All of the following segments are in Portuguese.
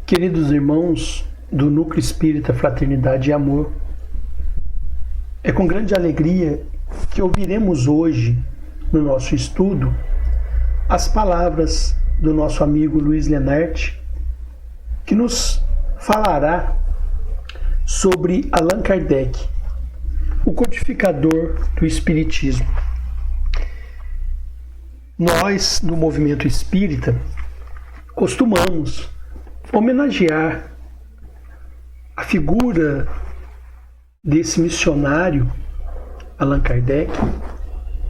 Queridos irmãos do Núcleo Espírita Fraternidade e Amor, é com grande alegria que ouviremos hoje, no nosso estudo, as palavras do nosso amigo Luiz Lenart, que nos falará sobre Allan Kardec, o codificador do Espiritismo. Nós, no movimento espírita, costumamos homenagear a figura desse missionário, Allan Kardec,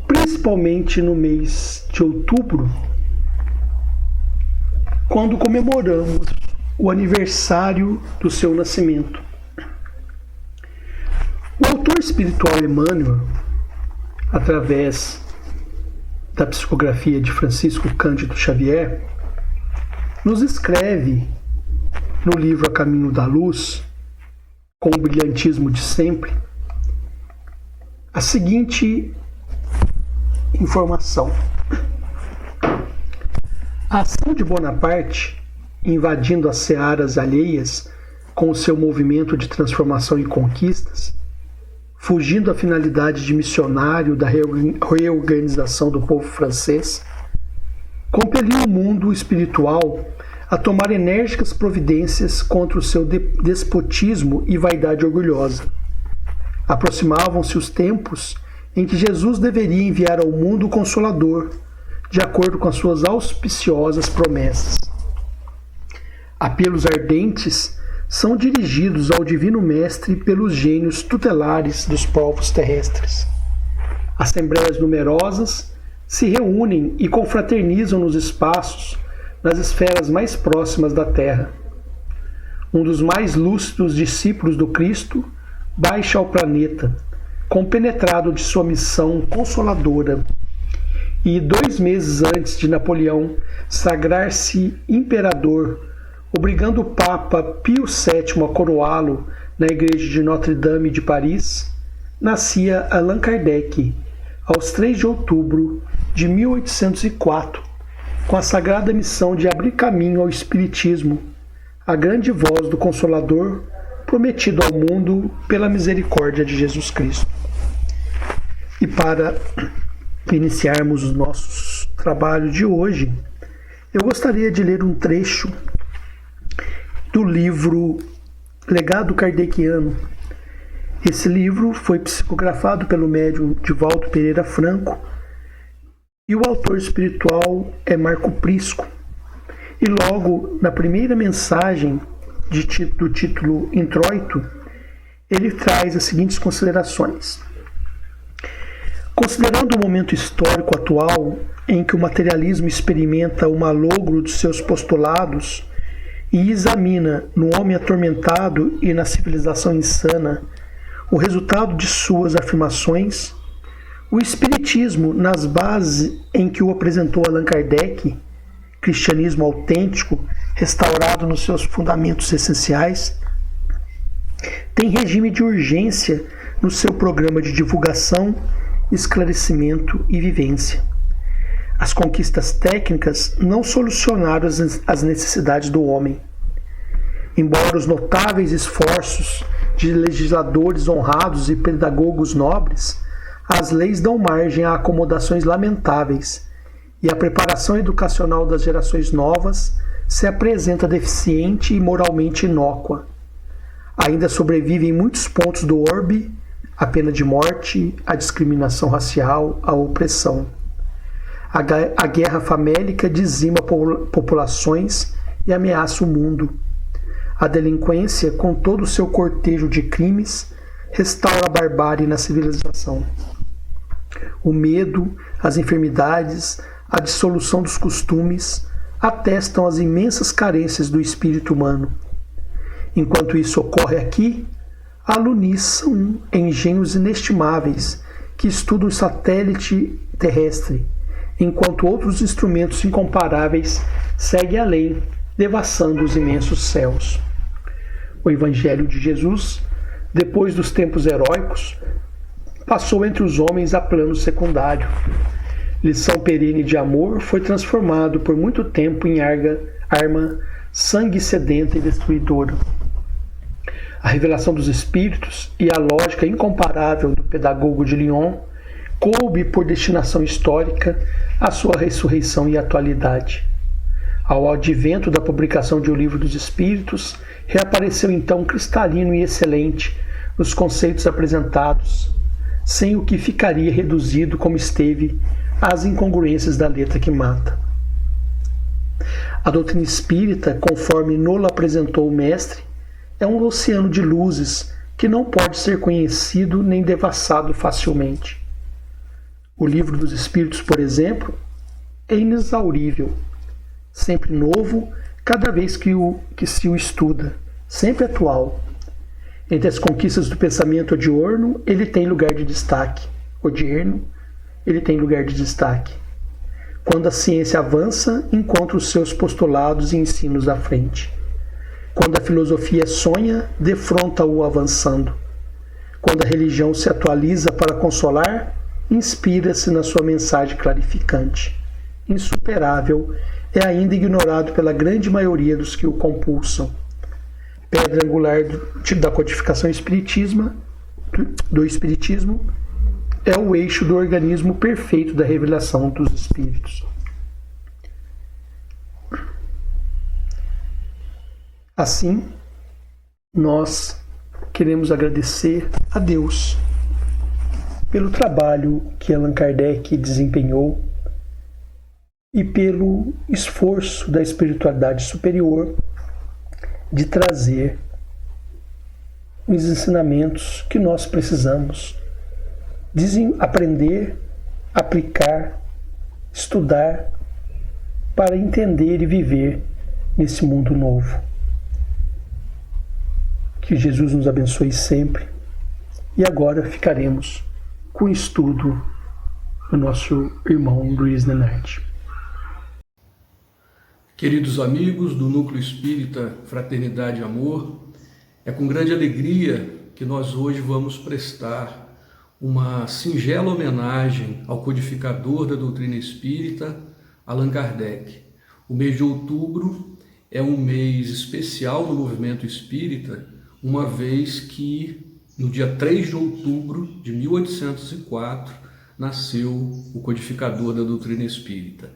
principalmente no mês de outubro, quando comemoramos o aniversário do seu nascimento. O autor espiritual Emmanuel, através da psicografia de Francisco Cândido Xavier, nos escreve no livro A Caminho da Luz, com o brilhantismo de sempre, a seguinte informação. A ação de Bonaparte, invadindo as searas alheias com o seu movimento de transformação e conquistas, fugindo à finalidade de missionário da reorganização do povo francês, compeliu o mundo espiritual a tomar enérgicas providências contra o seu despotismo e vaidade orgulhosa. Aproximavam-se os tempos em que Jesus deveria enviar ao mundo o Consolador, de acordo com as suas auspiciosas promessas. Apelos ardentes são dirigidos ao Divino Mestre pelos gênios tutelares dos povos terrestres. Assembleias numerosas se reúnem e confraternizam nos espaços, nas esferas mais próximas da Terra. Um dos mais lúcidos discípulos do Cristo baixa ao planeta, compenetrado de sua missão consoladora, e 2 meses antes de Napoleão sagrar-se imperador, obrigando o Papa Pio VII a coroá-lo na igreja de Notre-Dame de Paris, nascia Allan Kardec, aos 3 de outubro de 1804, com a sagrada missão de abrir caminho ao Espiritismo, a grande voz do Consolador prometido ao mundo pela misericórdia de Jesus Cristo. E para iniciarmos o nosso trabalho de hoje, eu gostaria de ler um trecho do livro Legado Kardeciano. Esse livro foi psicografado pelo médium Divaldo Pereira Franco, e o autor espiritual é Marco Prisco. E logo na primeira mensagem do título Introito, ele traz as seguintes considerações. Considerando o momento histórico atual em que o materialismo experimenta o malogro de seus postulados e examina no homem atormentado e na civilização insana o resultado de suas afirmações, o Espiritismo, nas bases em que o apresentou Allan Kardec, cristianismo autêntico, restaurado nos seus fundamentos essenciais, tem regime de urgência no seu programa de divulgação, esclarecimento e vivência. As conquistas técnicas não solucionaram as necessidades do homem. Embora os notáveis esforços de legisladores honrados e pedagogos nobres, as leis dão margem a acomodações lamentáveis e a preparação educacional das gerações novas se apresenta deficiente e moralmente inócua. Ainda sobrevive em muitos pontos do orbe a pena de morte, a discriminação racial, a opressão. A guerra famélica dizima populações e ameaça o mundo. A delinquência, com todo o seu cortejo de crimes, restaura a barbárie na civilização. O medo, as enfermidades, a dissolução dos costumes atestam as imensas carências do espírito humano. Enquanto isso ocorre aqui, aluniçam engenhos inestimáveis que estudam o satélite terrestre, enquanto outros instrumentos incomparáveis seguem além, devassando os imensos céus. O Evangelho de Jesus, depois dos tempos heróicos, passou entre os homens a plano secundário, lição perene de amor, foi transformado por muito tempo em arma sangue sedenta e destruidora. A revelação dos Espíritos e a lógica incomparável do pedagogo de Lyon coube por destinação histórica a sua ressurreição e atualidade. Ao advento da publicação de O Livro dos Espíritos, reapareceu então cristalino e excelente nos conceitos apresentados, sem o que ficaria reduzido como esteve às incongruências da letra que mata. A doutrina espírita, conforme nola apresentou o mestre, é um oceano de luzes que não pode ser conhecido nem devassado facilmente. O Livro dos Espíritos, por exemplo, é inexaurível, sempre novo, cada vez que se o estuda, sempre atual. Entre as conquistas do pensamento odierno, ele tem lugar de destaque. Quando a ciência avança, encontra os seus postulados e ensinos à frente. Quando a filosofia sonha, defronta-o avançando. Quando a religião se atualiza para consolar, inspira-se na sua mensagem clarificante. Insuperável, é ainda ignorado pela grande maioria dos que o compulsam. Pedra angular da codificação do Espiritismo, é o eixo do organismo perfeito da revelação dos Espíritos. Assim, nós queremos agradecer a Deus pelo trabalho que Allan Kardec desempenhou e pelo esforço da espiritualidade superior de trazer os ensinamentos que nós precisamos aprender, aplicar, estudar para entender e viver nesse mundo novo. Que Jesus nos abençoe sempre. E agora ficaremos com o estudo do nosso irmão Luiz Nenardi. Queridos amigos do Núcleo Espírita Fraternidade e Amor, é com grande alegria que nós hoje vamos prestar uma singela homenagem ao codificador da doutrina espírita, Allan Kardec. O mês de outubro é um mês especial do movimento espírita, uma vez que no dia 3 de outubro de 1804 nasceu o codificador da doutrina espírita.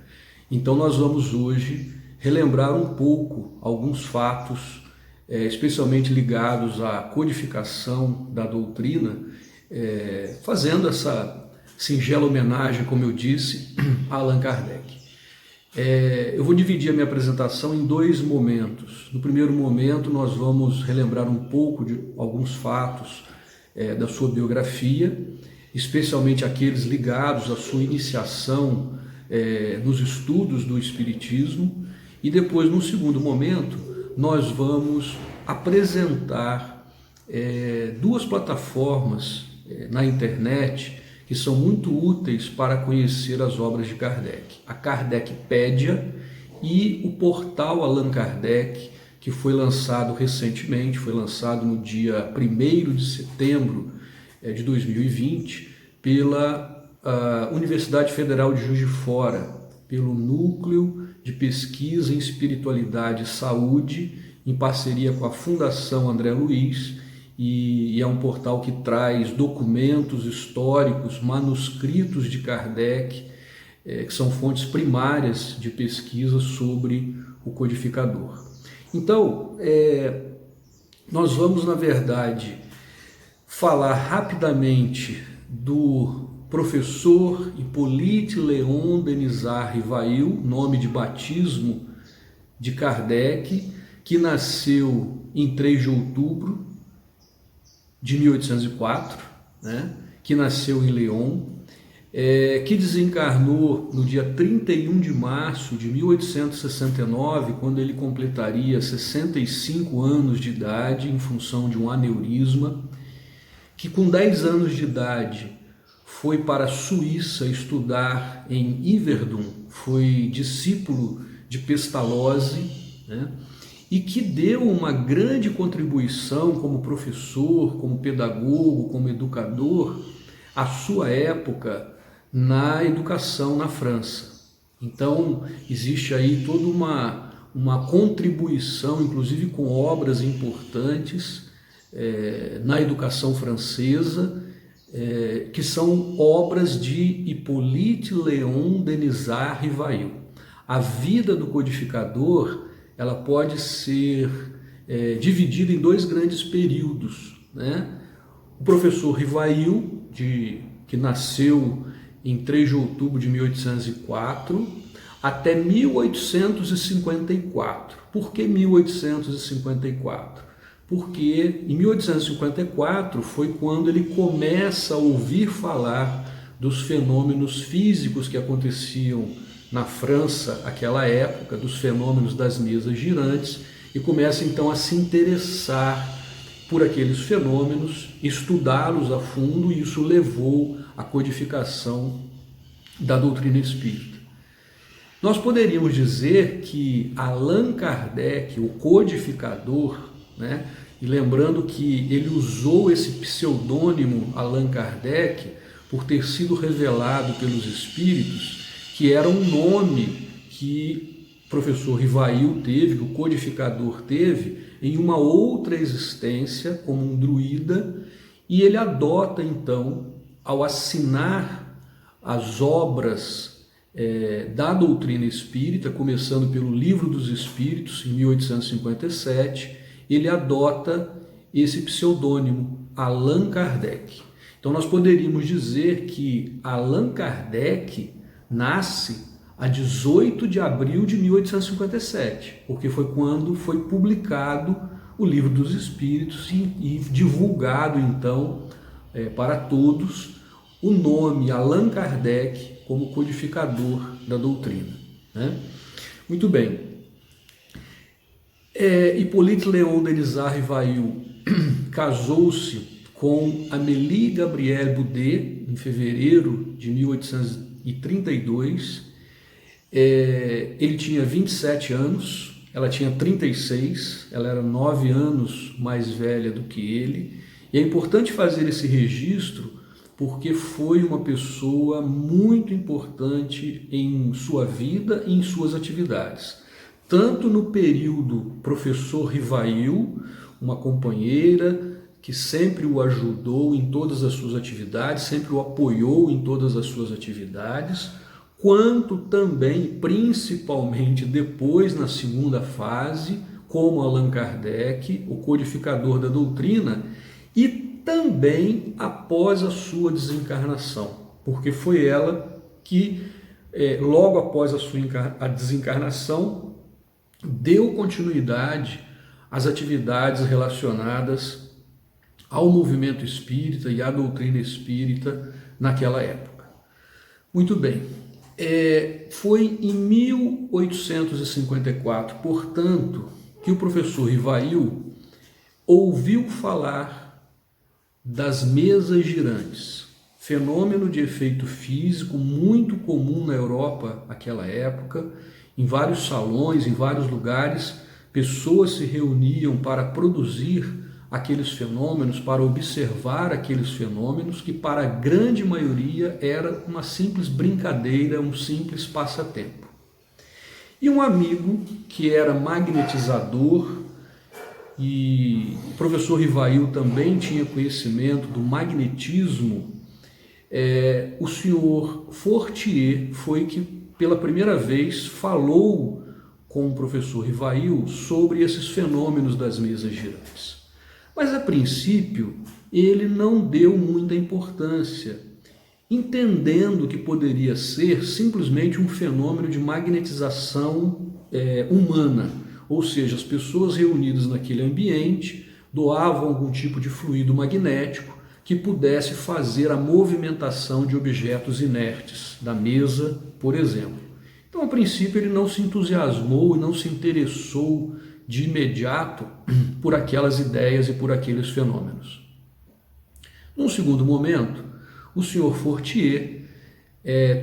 Então nós vamos hoje relembrar um pouco alguns fatos, especialmente ligados à codificação da doutrina, fazendo essa singela homenagem, como eu disse, a Allan Kardec. Eu vou dividir a minha apresentação em dois momentos. No primeiro momento, nós vamos relembrar um pouco de alguns fatos da sua biografia, especialmente aqueles ligados à sua iniciação nos estudos do Espiritismo. E depois, no segundo momento, nós vamos apresentar duas plataformas na internet que são muito úteis para conhecer as obras de Kardec. A Kardecpédia e o portal Allan Kardec, que foi lançado recentemente, foi lançado no dia 1º de setembro de 2020 pela Universidade Federal de Juiz de Fora, pelo Núcleo de Pesquisa em Espiritualidade e Saúde, em parceria com a Fundação André Luiz, e é um portal que traz documentos históricos, manuscritos de Kardec, que são fontes primárias de pesquisa sobre o codificador. Então, nós vamos, na verdade, falar rapidamente do professor Hippolyte Léon Denisard Rivail, nome de batismo de Kardec, que nasceu em 3 de outubro de 1804, que nasceu em Lyon, que desencarnou no dia 31 de março de 1869, quando ele completaria 65 anos de idade em função de um aneurisma, que com 10 anos de idade foi para a Suíça estudar em Yverdon, foi discípulo de Pestalozzi, e que deu uma grande contribuição como professor, como pedagogo, como educador à sua época, na educação na França. Então, existe aí toda uma contribuição, inclusive com obras importantes na educação francesa, que são obras de Hippolyte Léon Denisard Rivail. A vida do codificador ela pode ser dividida em dois grandes períodos, né? O professor Rivail, que nasceu em 3 de outubro de 1804 até 1854. Por que 1854? Porque em 1854 foi quando ele começa a ouvir falar dos fenômenos físicos que aconteciam na França naquela época, dos fenômenos das mesas girantes, e começa então a se interessar por aqueles fenômenos, estudá-los a fundo, e isso levou à codificação da doutrina espírita. Nós poderíamos dizer que Allan Kardec, o codificador, né, e lembrando que ele usou esse pseudônimo Allan Kardec por ter sido revelado pelos espíritos, que era um nome que o professor Rivail teve, que o codificador teve, em uma outra existência, como um druida, e ele adota então, ao assinar as obras da doutrina espírita, começando pelo Livro dos Espíritos, em 1857, ele adota esse pseudônimo, Allan Kardec. Então nós poderíamos dizer que Allan Kardec nasce a 18 de abril de 1857, porque foi quando foi publicado o Livro dos Espíritos e divulgado então para todos o nome Allan Kardec como codificador da doutrina, né? Muito bem. Hippolyte Léon Denisard Rivail casou-se com Amélie Gabrielle Boudet em fevereiro de 1832. Ele tinha 27 anos, ela tinha 36, ela era 9 anos mais velha do que ele. E é importante fazer esse registro porque foi uma pessoa muito importante em sua vida e em suas atividades. Tanto no período professor Rivail, uma companheira que sempre o ajudou em todas as suas atividades, sempre o apoiou em todas as suas atividades, quanto também, principalmente depois, na segunda fase, como Allan Kardec, o codificador da doutrina, e também após a sua desencarnação, porque foi ela que, logo após a desencarnação, deu continuidade às atividades relacionadas ao movimento espírita e à doutrina espírita naquela época. Muito bem, foi em 1854, portanto, que o professor Rivail ouviu falar das mesas girantes, fenômeno de efeito físico muito comum na Europa naquela época. Em vários salões, em vários lugares, pessoas se reuniam para produzir aqueles fenômenos, para observar aqueles fenômenos, que para a grande maioria era uma simples brincadeira, um simples passatempo. E um amigo que era magnetizador, e o professor Rivail também tinha conhecimento do magnetismo, o senhor Fortier foi que pela primeira vez falou com o professor Rivail sobre esses fenômenos das mesas girantes. Mas a princípio ele não deu muita importância, entendendo que poderia ser simplesmente um fenômeno de magnetização humana, ou seja, as pessoas reunidas naquele ambiente doavam algum tipo de fluido magnético que pudesse fazer a movimentação de objetos inertes, da mesa, por exemplo. Então, a princípio, ele não se entusiasmou e não se interessou de imediato por aquelas ideias e por aqueles fenômenos. Num segundo momento, o senhor Fortier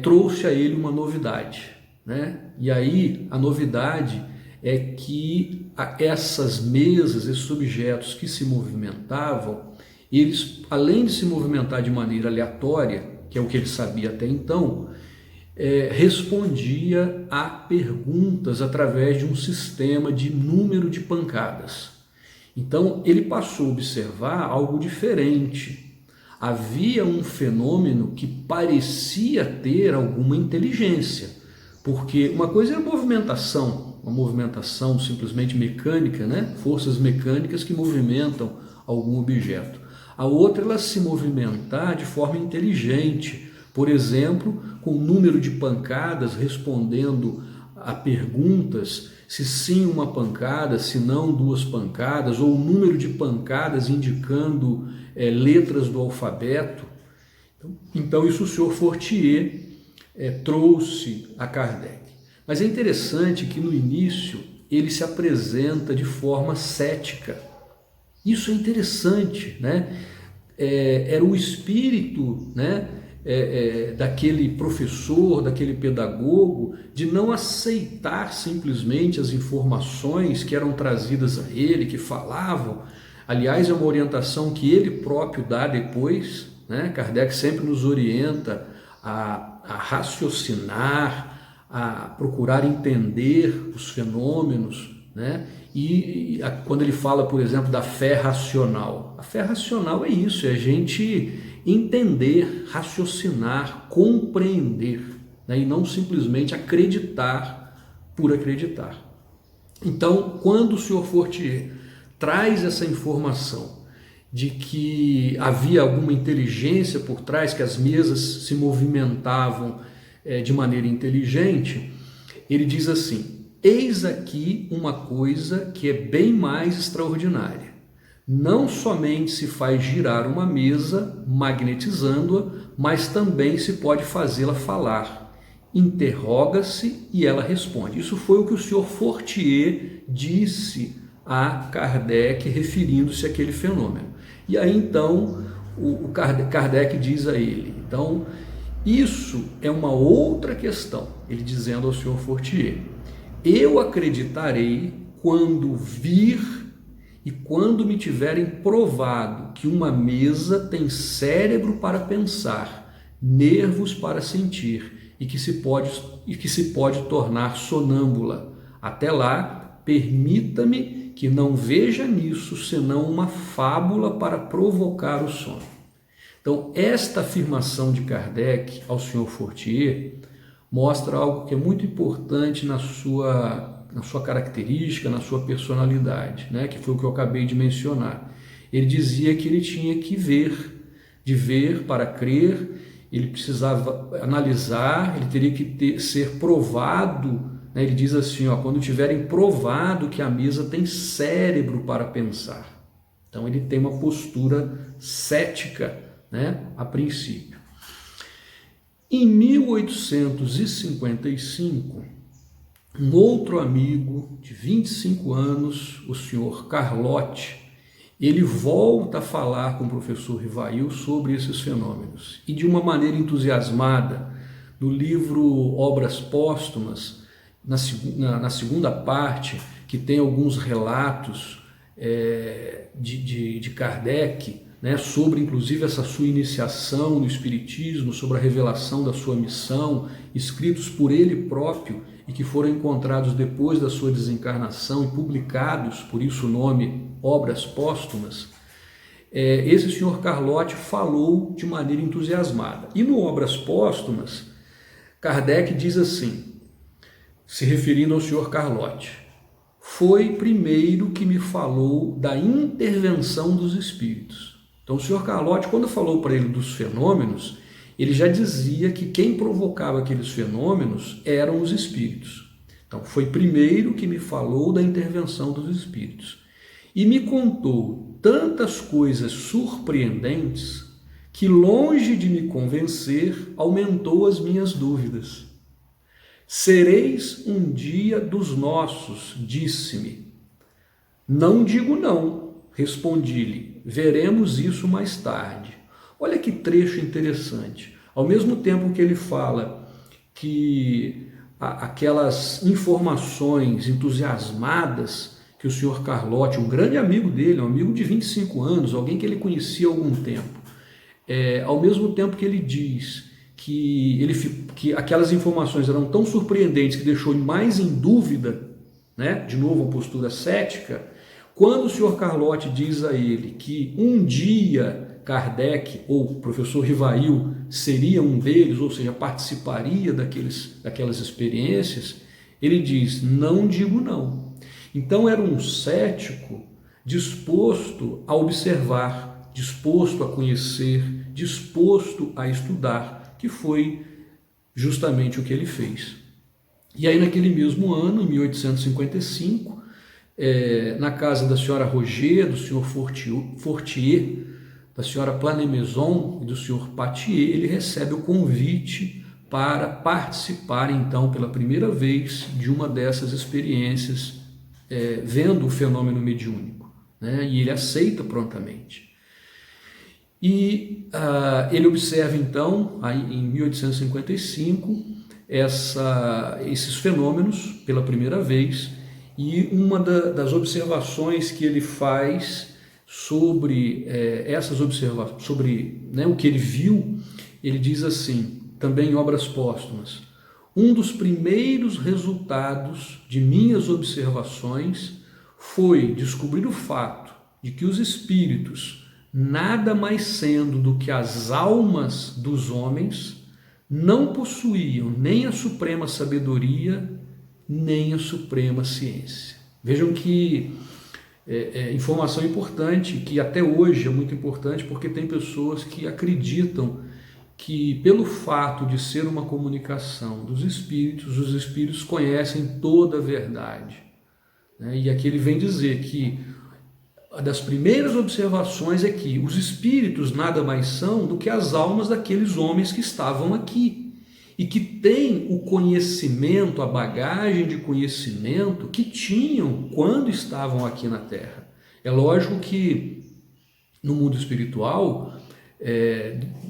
trouxe a ele uma novidade, né? E aí, a novidade é que essas mesas, esses objetos que se movimentavam, eles, além de se movimentar de maneira aleatória, que é o que ele sabia até então, respondia a perguntas através de um sistema de número de pancadas. Então ele passou a observar algo diferente. Havia um fenômeno que parecia ter alguma inteligência, porque uma coisa é a movimentação, uma movimentação simplesmente mecânica, né? Forças mecânicas que movimentam algum objeto. A outra é ela se movimentar de forma inteligente, por exemplo, com o número de pancadas respondendo a perguntas, se sim uma pancada, se não duas pancadas, ou o número de pancadas indicando letras do alfabeto. Então isso o senhor Fortier trouxe a Kardec. Mas é interessante que no início ele se apresenta de forma cética. Isso é interessante, né? Era o espírito, né? Daquele professor, daquele pedagogo, de não aceitar simplesmente as informações que eram trazidas a ele, que falavam. Aliás, é uma orientação que ele próprio dá depois, né? Kardec sempre nos orienta a raciocinar, a procurar entender os fenômenos, né? E quando ele fala, por exemplo, da fé racional, a fé racional é isso, é a gente entender, raciocinar, compreender, né? E não simplesmente acreditar por acreditar. Então, quando o senhor Fortier traz essa informação de que havia alguma inteligência por trás, que as mesas se movimentavam de maneira inteligente, ele diz assim: eis aqui uma coisa que é bem mais extraordinária. Não somente se faz girar uma mesa magnetizando-a, mas também se pode fazê-la falar. Interroga-se e ela responde. Isso foi o que o senhor Fortier disse a Kardec, referindo-se àquele fenômeno. E aí então o Kardec diz a ele: então isso é uma outra questão. Ele dizendo ao senhor Fortier: eu acreditarei quando vir e quando me tiverem provado que uma mesa tem cérebro para pensar, nervos para sentir e que se pode tornar sonâmbula. Até lá, permita-me que não veja nisso senão uma fábula para provocar o sono. Então, esta afirmação de Kardec ao senhor Fortier mostra algo que é muito importante na sua característica, na sua personalidade, né? Que foi o que eu acabei de mencionar. Ele dizia que ele tinha que ver, de ver para crer, ele precisava analisar, ele teria que ser provado. Ele diz assim, quando tiverem provado que a mesa tem cérebro para pensar. Então ele tem uma postura cética, né, a princípio. Em 1855, um outro amigo de 25 anos, o senhor Carlotti, ele volta a falar com o professor Rivail sobre esses fenômenos. E de uma maneira entusiasmada, no livro Obras Póstumas, na segunda parte, que tem alguns relatos de Kardec, né, sobre inclusive essa sua iniciação no Espiritismo, sobre a revelação da sua missão, escritos por ele próprio e que foram encontrados depois da sua desencarnação e publicados, por isso o nome Obras Póstumas. Esse senhor Carlotti falou de maneira entusiasmada. E no Obras Póstumas, Kardec diz assim, se referindo ao senhor Carlotti: foi primeiro que me falou da intervenção dos espíritos. Então o senhor Carlotti, quando falou para ele dos fenômenos, ele já dizia que quem provocava aqueles fenômenos eram os espíritos. Então foi primeiro que me falou da intervenção dos espíritos. E me contou tantas coisas surpreendentes que, longe de me convencer, aumentou as minhas dúvidas. Sereis um dia dos nossos, disse-me. Não digo não, respondi-lhe, veremos isso mais tarde. Olha que trecho interessante. Ao mesmo tempo que ele fala que aquelas informações entusiasmadas que o senhor Carlotti, um grande amigo dele, um amigo de 25 anos, alguém que ele conhecia há algum tempo, ao mesmo tempo que ele diz que aquelas informações eram tão surpreendentes que deixou mais em dúvida, né? De novo, uma postura cética. Quando o Sr. Carlotti diz a ele que um dia Kardec ou o professor Rivail seria um deles, ou seja, participaria daquelas experiências, ele diz: não digo não. Então era um cético disposto a observar, disposto a conhecer, disposto a estudar, que foi justamente o que ele fez. E aí naquele mesmo ano, em 1855, na casa da senhora Roger, do senhor Fortier, da senhora Plané-Maison e do senhor Patier, ele recebe o convite para participar então pela primeira vez de uma dessas experiências, vendo o fenômeno mediúnico, né? E ele aceita prontamente. E ele observa então, aí, em 1855, esses fenômenos pela primeira vez, e uma das observações que ele faz sobre essas observações, sobre, né, o que ele viu, ele diz assim, também em Obras Póstumas: um dos primeiros resultados de minhas observações foi descobrir o fato de que os espíritos, nada mais sendo do que as almas dos homens, não possuíam nem a suprema sabedoria, nem a suprema ciência. Vejam que informação importante, que até hoje é muito importante, porque tem pessoas que acreditam que pelo fato de ser uma comunicação dos espíritos, os espíritos conhecem toda a verdade, né? E aqui ele vem dizer que uma das primeiras observações é que os espíritos nada mais são do que as almas daqueles homens que estavam aqui e que têm o conhecimento, a bagagem de conhecimento que tinham quando estavam aqui na Terra. É lógico que no mundo espiritual,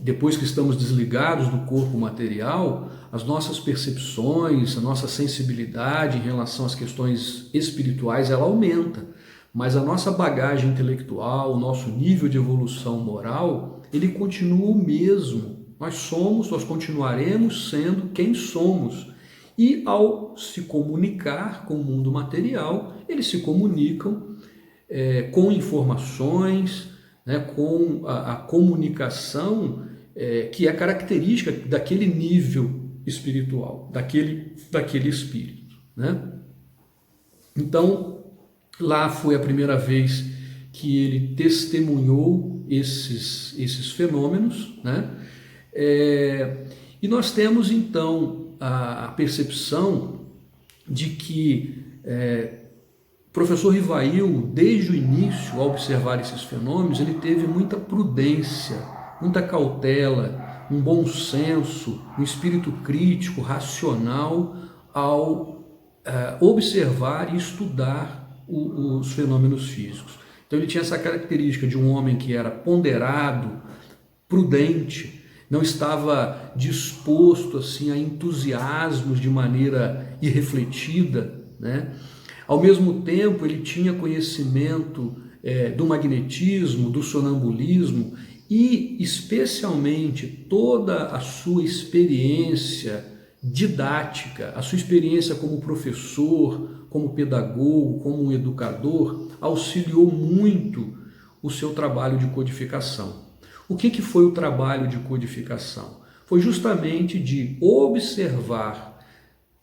depois que estamos desligados do corpo material, as nossas percepções, a nossa sensibilidade em relação às questões espirituais, ela aumenta. Mas a nossa bagagem intelectual, o nosso nível de evolução moral, ele continua o mesmo. Nós continuaremos sendo quem somos. E ao se comunicar com o mundo material, eles se comunicam com informações, né, com a comunicação que é característica daquele nível espiritual, daquele espírito, né? Então, lá foi a primeira vez que ele testemunhou esses fenômenos, né? E nós temos então a percepção de que o professor Rivail, desde o início, ao observar esses fenômenos, ele teve muita prudência, muita cautela, um bom senso, um espírito crítico, racional, ao observar e estudar os fenômenos físicos. Então ele tinha essa característica de um homem que era ponderado, prudente, não estava disposto assim a entusiasmos de maneira irrefletida, né? Ao mesmo tempo, ele tinha conhecimento do magnetismo, do sonambulismo e, especialmente, toda a sua experiência didática, a sua experiência como professor, como pedagogo, como um educador, auxiliou muito o seu trabalho de codificação. O que foi o trabalho de codificação? Foi justamente de observar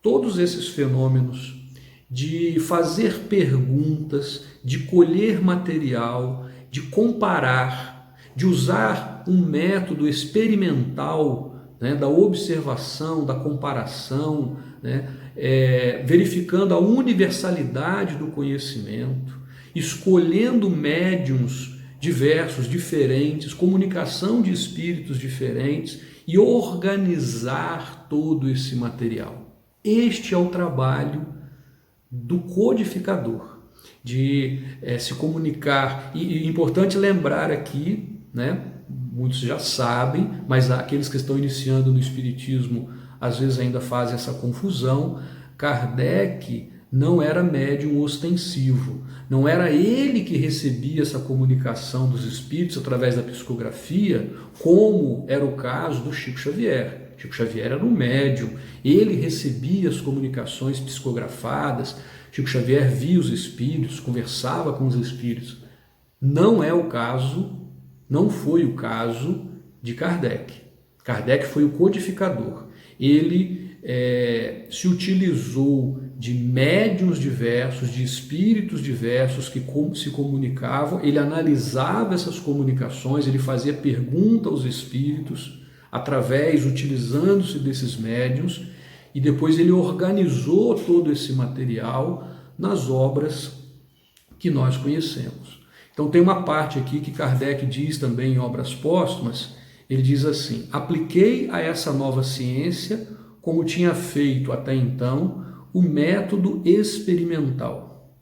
todos esses fenômenos, de fazer perguntas, de colher material, de comparar, de usar um método experimental, né, da observação, da comparação, né, verificando a universalidade do conhecimento, escolhendo médiuns diversos, diferentes, comunicação de espíritos diferentes e organizar todo esse material. Este é o trabalho do codificador, de se comunicar. E é importante lembrar aqui, né, muitos já sabem, mas aqueles que estão iniciando no Espiritismo às vezes ainda fazem essa confusão. Kardec não era médium ostensivo, não era ele que recebia essa comunicação dos espíritos através da psicografia, como era o caso do Chico Xavier. Chico Xavier era um médium, ele recebia as comunicações psicografadas, Chico Xavier via os espíritos, conversava com os espíritos. Não é o caso, não foi o caso de Kardec. Kardec foi o codificador. Ele se utilizou de médiuns diversos, de espíritos diversos que se comunicavam, ele analisava essas comunicações, ele fazia pergunta aos espíritos, utilizando-se desses médiuns, e depois ele organizou todo esse material nas obras que nós conhecemos. Então tem uma parte aqui que Kardec diz também em Obras Póstumas, ele diz assim: apliquei a essa nova ciência, como tinha feito até então, o método experimental.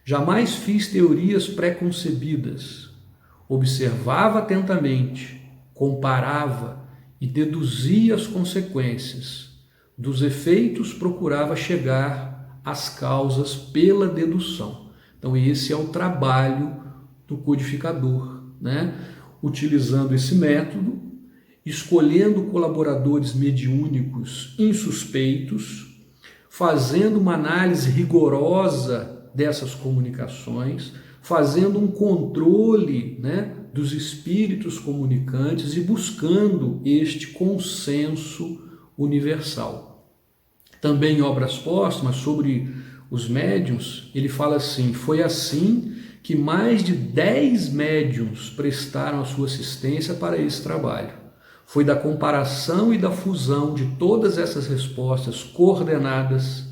Jamais fiz teorias pré-concebidas. Observava atentamente, comparava e deduzia as consequências. Dos efeitos procurava chegar às causas pela dedução. Então esse é o trabalho do codificador, né? Utilizando esse método, escolhendo colaboradores mediúnicos insuspeitos, fazendo uma análise rigorosa dessas comunicações, fazendo um controle, né, dos espíritos comunicantes e buscando este consenso universal. Também em Obras Póstumas, sobre os médiuns, ele fala assim: foi assim que mais de 10 médiuns prestaram a sua assistência para esse trabalho. Foi da comparação e da fusão de todas essas respostas coordenadas,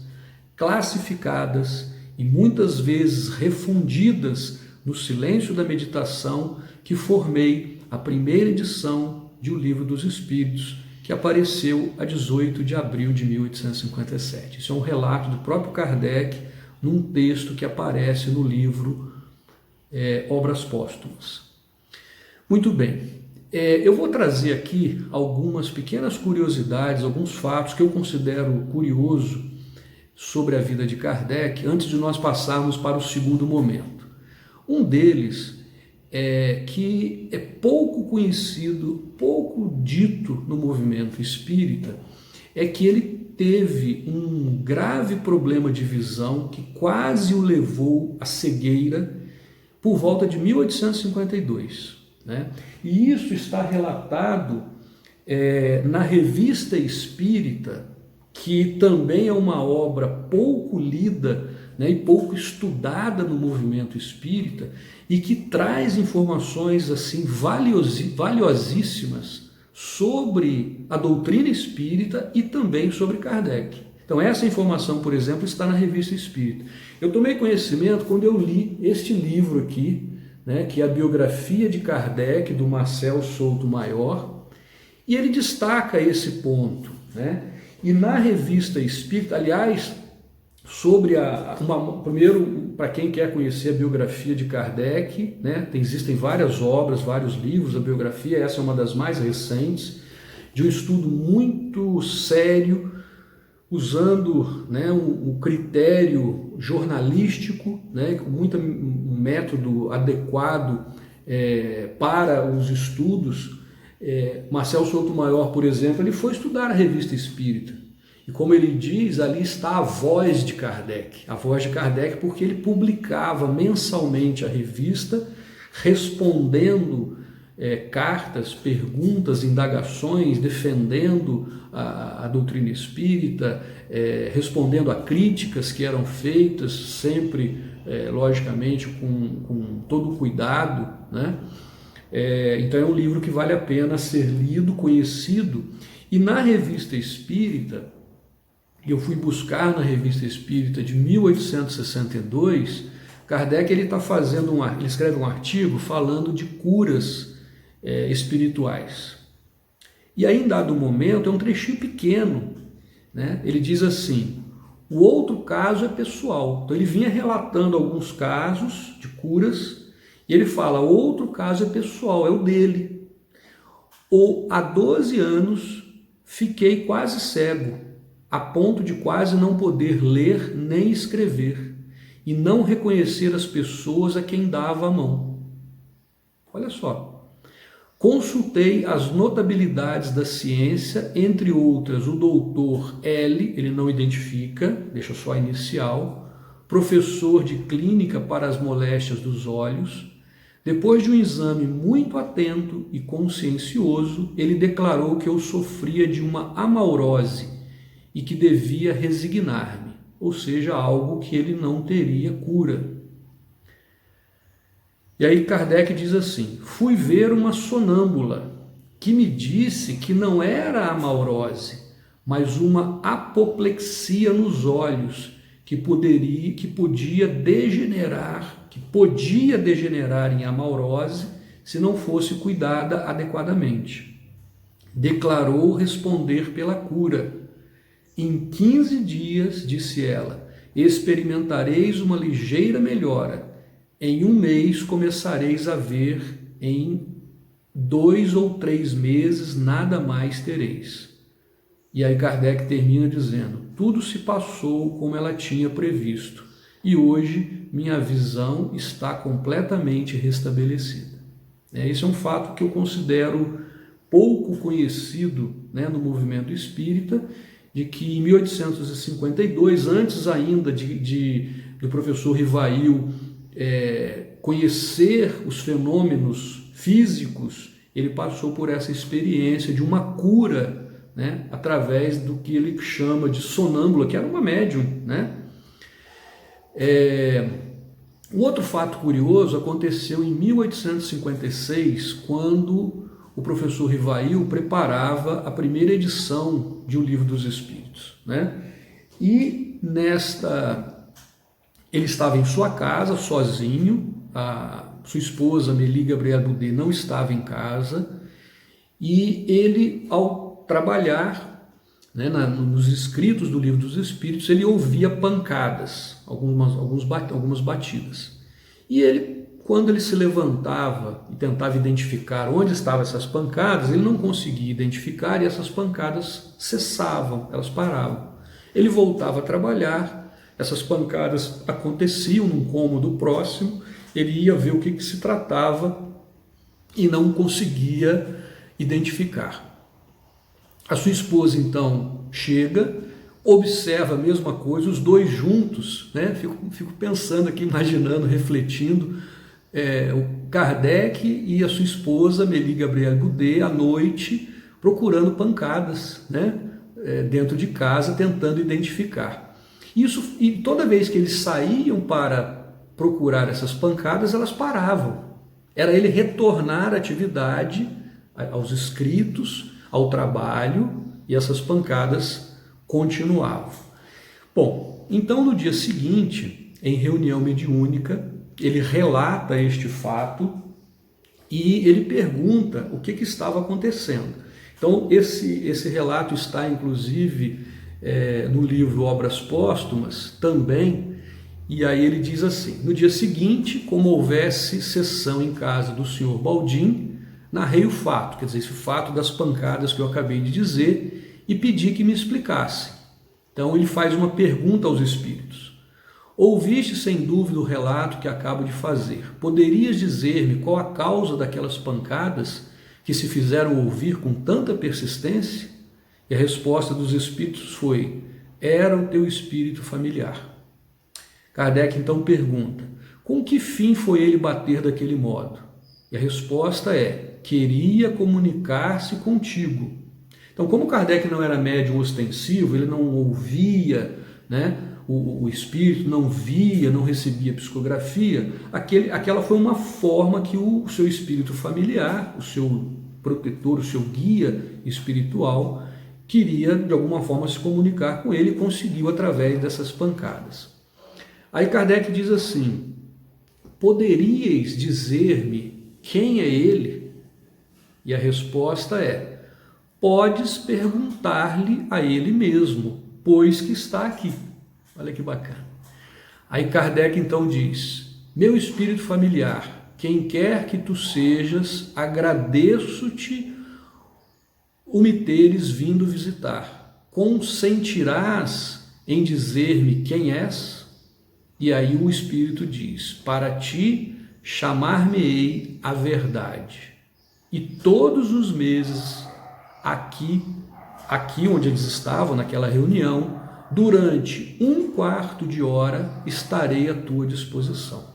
classificadas e muitas vezes refundidas no silêncio da meditação que formei a primeira edição de O Livro dos Espíritos, que apareceu a 18 de abril de 1857. Isso é um relato do próprio Kardec num texto que aparece no livro Obras Póstumas. Muito bem. Eu vou trazer aqui algumas pequenas curiosidades, alguns fatos que eu considero curioso sobre a vida de Kardec, antes de nós passarmos para o segundo momento. Um deles que é pouco conhecido, pouco dito no movimento espírita, é que ele teve um grave problema de visão que quase o levou à cegueira por volta de 1852. Né? E isso está relatado na Revista Espírita, que também é uma obra pouco lida, né, e pouco estudada no movimento espírita, e que traz informações assim valiosíssimas sobre a doutrina espírita e também sobre Kardec. Então essa informação, por exemplo, está na Revista Espírita. Eu tomei conhecimento quando eu li este livro aqui, né, que é a biografia de Kardec, do Marcel Souto Maior, e ele destaca esse ponto, né? E na Revista Espírita, aliás, sobre primeiro, para quem quer conhecer a biografia de Kardec, né, existem várias obras, vários livros da biografia, essa é uma das mais recentes, de um estudo muito sério, usando, né, um critério jornalístico, né, um método adequado para os estudos. Marcel Souto Maior, por exemplo, ele foi estudar a Revista Espírita. E como ele diz, ali está a voz de Kardec. A voz de Kardec porque ele publicava mensalmente a revista, respondendo cartas, perguntas, indagações, defendendo a doutrina espírita, respondendo a críticas que eram feitas, sempre, logicamente, com todo cuidado, né? Então é um livro que vale a pena ser lido, conhecido. E na Revista Espírita, eu fui buscar na Revista Espírita de 1862, Kardec ele escreve um artigo falando de curas espirituais. E aí, em dado momento, é um trechinho pequeno, né? Ele diz assim: o outro caso é pessoal. Então ele vinha relatando alguns casos de curas, e ele fala: outro caso é pessoal, é o dele. Há 12 anos fiquei quase cego. a ponto de quase não poder ler nem escrever e não reconhecer as pessoas a quem dava a mão. Olha só. Consultei as notabilidades da ciência, entre outras o doutor L, ele não identifica, deixa só a inicial, professor de clínica para as moléstias dos olhos. Depois de um exame muito atento e consciencioso, ele declarou que eu sofria de uma amaurose e que devia resignar-me, ou seja, algo que ele não teria cura. E aí Kardec diz assim: fui ver uma sonâmbula que me disse que não era amaurose, mas uma apoplexia nos olhos, que podia degenerar em amaurose se não fosse cuidada adequadamente. Declarou responder pela cura. Em 15 dias, disse ela, experimentareis uma ligeira melhora. Em 1 mês começareis a ver, em 2 ou 3 meses nada mais tereis. E aí Kardec termina dizendo: tudo se passou como ela tinha previsto, e hoje minha visão está completamente restabelecida. Esse é um fato que eu considero pouco conhecido, no movimento espírita, de que em 1852, antes ainda do professor Rivail conhecer os fenômenos físicos, ele passou por essa experiência de uma cura, através do que ele chama de sonâmbula, que era uma médium. Um outro fato curioso aconteceu em 1856, quando o professor Rivail preparava a primeira edição de O Livro dos Espíritos. E ele estava em sua casa, sozinho, a sua esposa, Mélie Gabrielle Boudet, não estava em casa, e ele, ao trabalhar nos escritos do Livro dos Espíritos, ele ouvia pancadas, algumas batidas. E ele, quando ele se levantava e tentava identificar onde estavam essas pancadas, ele não conseguia identificar e essas pancadas cessavam, elas paravam. Ele voltava a trabalhar, essas pancadas aconteciam num cômodo próximo, ele ia ver o que se tratava e não conseguia identificar. A sua esposa, então, chega, observa a mesma coisa, os dois juntos, fico pensando aqui, imaginando, refletindo, o Kardec e a sua esposa, Mélie Gabrielle Boudet, à noite, procurando pancadas, dentro de casa, tentando identificar. E toda vez que eles saíam para procurar essas pancadas, elas paravam. Era ele retornar à atividade, aos escritos, ao trabalho, e essas pancadas continuavam. Bom, então no dia seguinte, em reunião mediúnica, ele relata este fato e ele pergunta o que estava acontecendo. Então esse relato está inclusive no livro Obras Póstumas também, e aí ele diz assim: no dia seguinte, como houvesse sessão em casa do senhor Baldim, narrei o fato, quer dizer, esse fato das pancadas que eu acabei de dizer, e pedi que me explicasse. Então ele faz uma pergunta aos espíritos: ouviste sem dúvida o relato que acabo de fazer. Poderias dizer-me qual a causa daquelas pancadas que se fizeram ouvir com tanta persistência? E a resposta dos espíritos foi: era o teu espírito familiar. Kardec então pergunta: com que fim foi ele bater daquele modo? E a resposta é: queria comunicar-se contigo. Então, como Kardec não era médium ostensivo, ele não ouvia, o espírito, não via, não recebia psicografia, aquela foi uma forma que o seu espírito familiar, o seu protetor, o seu guia espiritual, queria de alguma forma se comunicar com ele e conseguiu através dessas pancadas. Aí Kardec diz assim: poderíeis dizer-me quem é ele? E a resposta é: podes perguntar-lhe a ele mesmo, pois que está aqui. Olha que bacana. Aí Kardec então diz: meu espírito familiar, quem quer que tu sejas, agradeço-te o me teres vindo visitar. consentirás em dizer-me quem és? E aí o Espírito diz: para ti chamar-me-ei a verdade. E todos os meses, aqui onde eles estavam, naquela reunião, durante 1/4 de hora, estarei à tua disposição.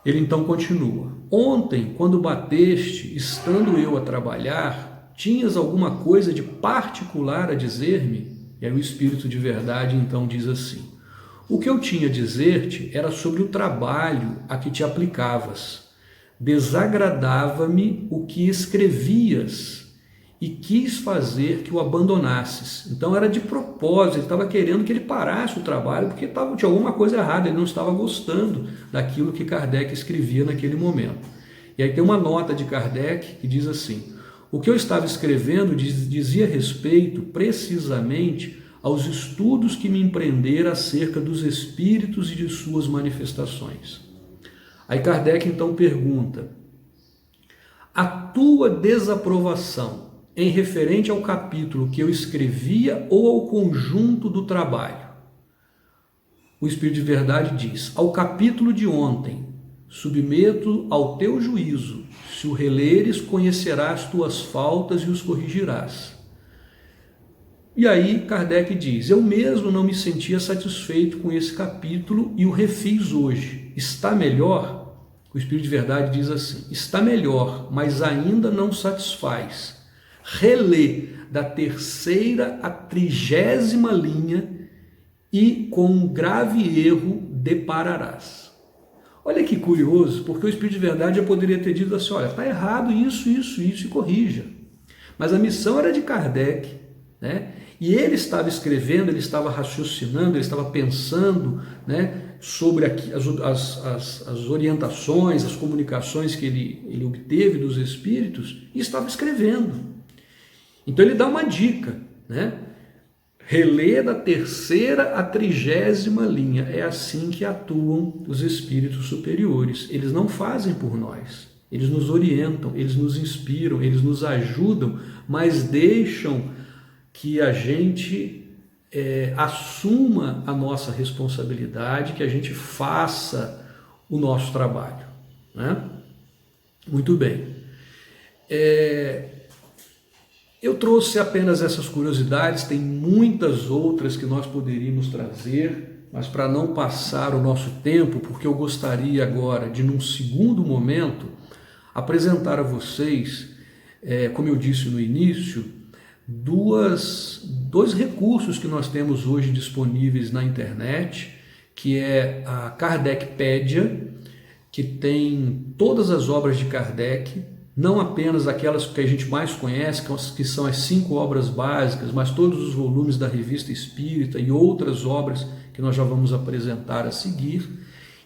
Ele então continua: ontem, quando bateste, estando eu a trabalhar, tinhas alguma coisa de particular a dizer-me? E aí o Espírito de verdade então diz assim: o que eu tinha a dizer-te era sobre o trabalho a que te aplicavas. Desagradava-me o que escrevias e quis fazer que o abandonasses. Então era de propósito, ele estava querendo que ele parasse o trabalho, porque tinha alguma coisa errada, ele não estava gostando daquilo que Kardec escrevia naquele momento. E aí tem uma nota de Kardec que diz assim: o que eu estava escrevendo dizia respeito precisamente aos estudos que me empreenderam acerca dos espíritos e de suas manifestações. Aí Kardec então pergunta: a tua desaprovação em referente ao capítulo que eu escrevia ou ao conjunto do trabalho? O Espírito de Verdade diz: ao capítulo de ontem, submeto ao teu juízo, se o releres, conhecerás tuas faltas e os corrigirás. E aí Kardec diz: eu mesmo não me sentia satisfeito com esse capítulo e o refiz hoje. Está melhor? O Espírito de Verdade diz assim: está melhor, mas ainda não satisfaz. Relê da 3ª à 30ª linha e com um grave erro depararás. Olha que curioso, porque o Espírito de Verdade já poderia ter dito assim: olha, está errado isso, e corrija. Mas a missão era de Kardec, né? E ele estava escrevendo, ele estava raciocinando, ele estava pensando, né, sobre as orientações, as comunicações que ele obteve dos espíritos, e estava escrevendo. Então ele dá uma dica, né? Relê da 3ª à 30ª linha. É assim que atuam os espíritos superiores. Eles não fazem por nós. Eles nos orientam, eles nos inspiram, eles nos ajudam, mas deixam que a gente assuma a nossa responsabilidade, que a gente faça o nosso trabalho, né? Muito bem. Eu trouxe apenas essas curiosidades, tem muitas outras que nós poderíamos trazer, mas para não passar o nosso tempo, porque eu gostaria agora de, num segundo momento, apresentar a vocês, como eu disse no início, dois recursos que nós temos hoje disponíveis na internet, que é a Kardecpédia, que tem todas as obras de Kardec, não apenas aquelas que a gente mais conhece, que são as 5 obras básicas, mas todos os volumes da Revista Espírita e outras obras que nós já vamos apresentar a seguir,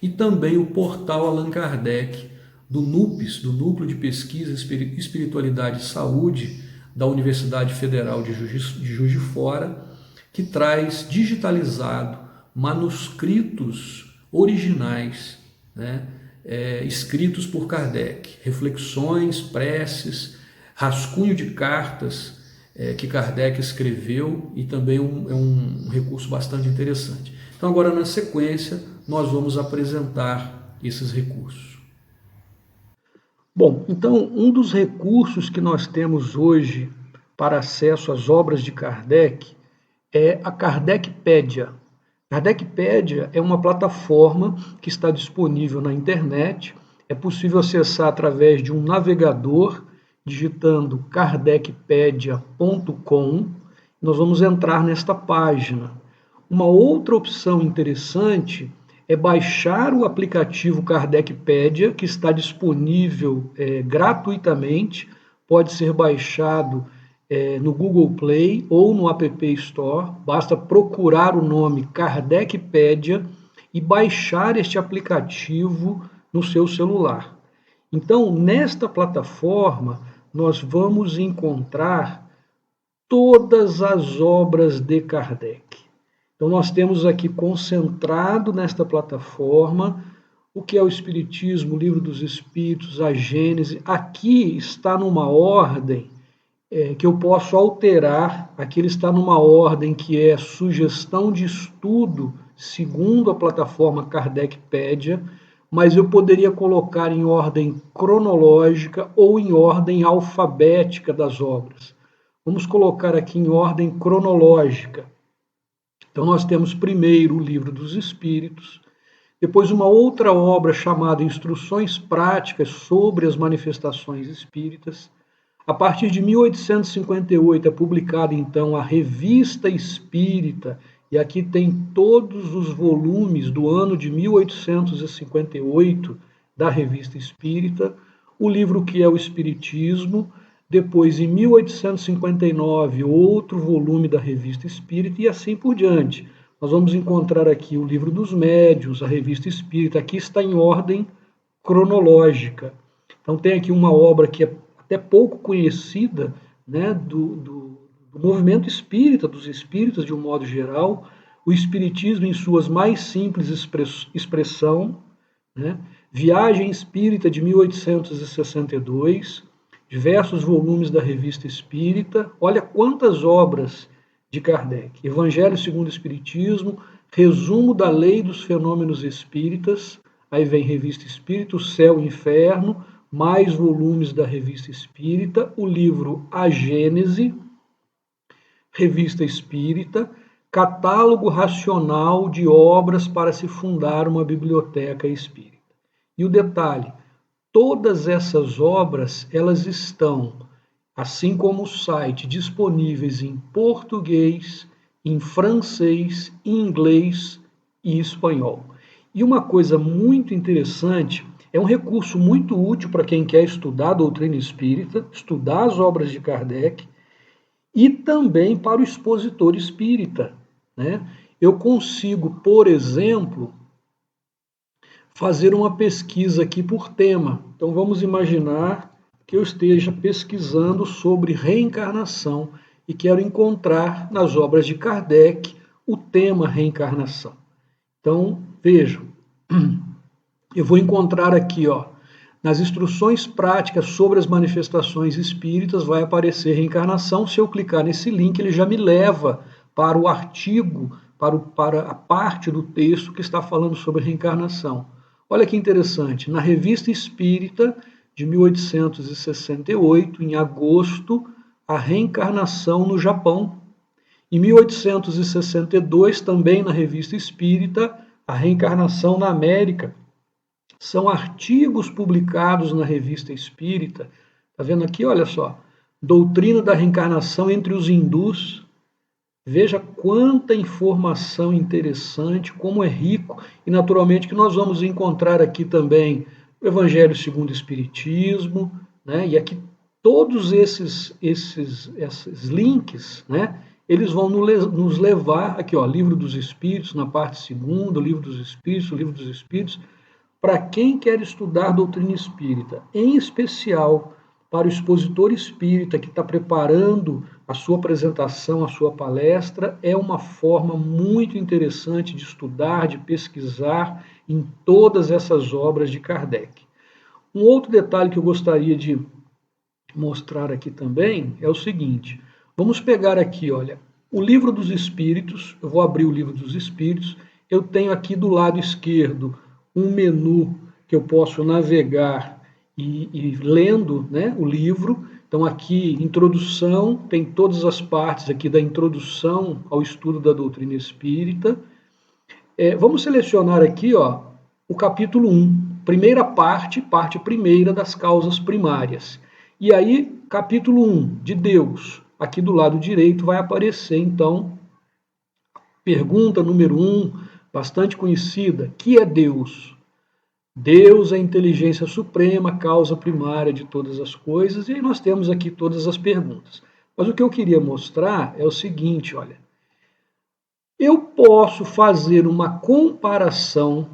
e também o portal Allan Kardec, do NUPES, do Núcleo de Pesquisa, Espiritualidade e Saúde, da Universidade Federal de Juiz de Fora, que traz digitalizado manuscritos originais, né, escritos por Kardec, reflexões, preces, rascunho de cartas que Kardec escreveu, e também é um recurso bastante interessante. Então agora, na sequência, nós vamos apresentar esses recursos. Bom, então um dos recursos que nós temos hoje para acesso às obras de Kardec é a Kardecpédia. Kardecpédia é uma plataforma que está disponível na internet, é possível acessar através de um navegador, digitando kardecpedia.com. Nós vamos entrar nesta página. Uma outra opção interessante é baixar o aplicativo Kardecpédia, que está disponível gratuitamente, pode ser baixado no Google Play ou no App Store, basta procurar o nome Kardecpédia e baixar este aplicativo no seu celular. Então, nesta plataforma, nós vamos encontrar todas as obras de Kardec. Então, nós temos aqui concentrado nesta plataforma o que é o Espiritismo, o Livro dos Espíritos, a Gênese. Aqui está numa ordem que eu posso alterar. Aqui ele está numa ordem que é sugestão de estudo, segundo a plataforma Kardecpedia, mas eu poderia colocar em ordem cronológica ou em ordem alfabética das obras. Vamos colocar aqui em ordem cronológica. Então nós temos primeiro o Livro dos Espíritos, depois uma outra obra chamada Instruções Práticas sobre as Manifestações Espíritas. A partir de 1858 é publicada então a Revista Espírita, e aqui tem todos os volumes do ano de 1858 da Revista Espírita, o livro que é o Espiritismo, depois em 1859 outro volume da Revista Espírita e assim por diante. Nós vamos encontrar aqui o Livro dos Médiuns, a Revista Espírita, aqui está em ordem cronológica. Então tem aqui uma obra que é até pouco conhecida, né, do movimento espírita, dos espíritas de um modo geral, o Espiritismo em suas mais simples expressão, né, Viagem Espírita de 1862, diversos volumes da Revista Espírita, olha quantas obras de Kardec, Evangelho segundo o Espiritismo, Resumo da Lei dos Fenômenos Espíritas, aí vem Revista Espírita, o Céu e o Inferno, mais volumes da Revista Espírita, o livro A Gênese, Revista Espírita, Catálogo Racional de Obras para se fundar uma biblioteca espírita. E o detalhe, todas essas obras, elas estão, assim como o site, disponíveis em português, em francês, inglês e espanhol. E uma coisa muito interessante, é um recurso muito útil para quem quer estudar a doutrina espírita, estudar as obras de Kardec, e também para o expositor espírita, né? Eu consigo, por exemplo, fazer uma pesquisa aqui por tema. Então vamos imaginar que eu esteja pesquisando sobre reencarnação e quero encontrar nas obras de Kardec o tema reencarnação. Então, vejam, eu vou encontrar aqui, ó, nas instruções práticas sobre as manifestações espíritas, vai aparecer reencarnação. Se eu clicar nesse link, ele já me leva para o artigo, para a parte do texto que está falando sobre reencarnação. Olha que interessante, na Revista Espírita, de 1868, em agosto, a reencarnação no Japão. Em 1862, também na Revista Espírita, a reencarnação na América. São artigos publicados na Revista Espírita. Está vendo aqui? Olha só. Doutrina da reencarnação entre os hindus. Veja quanta informação interessante, como é rico. E, naturalmente, que nós vamos encontrar aqui também o Evangelho segundo o Espiritismo, né? E aqui todos esses links, né? Eles vão nos levar, aqui, ó, Livro dos Espíritos, na parte segunda, o Livro dos Espíritos, para quem quer estudar doutrina espírita, em especial para o expositor espírita que está preparando a sua apresentação, a sua palestra, é uma forma muito interessante de estudar, de pesquisar em todas essas obras de Kardec. Um outro detalhe que eu gostaria de mostrar aqui também é o seguinte, vamos pegar aqui, olha, o Livro dos Espíritos, eu vou abrir o Livro dos Espíritos, eu tenho aqui do lado esquerdo um menu que eu posso navegar e lendo, né, o livro. Então aqui, introdução, tem todas as partes aqui da introdução ao estudo da doutrina espírita. Vamos selecionar aqui, ó, o capítulo 1, primeira parte primeira das causas primárias. E aí, capítulo 1, de Deus, aqui do lado direito vai aparecer, então, pergunta número 1, bastante conhecida, que é Deus? Deus é a inteligência suprema, causa primária de todas as coisas, e aí nós temos aqui todas as perguntas. Mas o que eu queria mostrar é o seguinte, olha, eu posso fazer uma comparação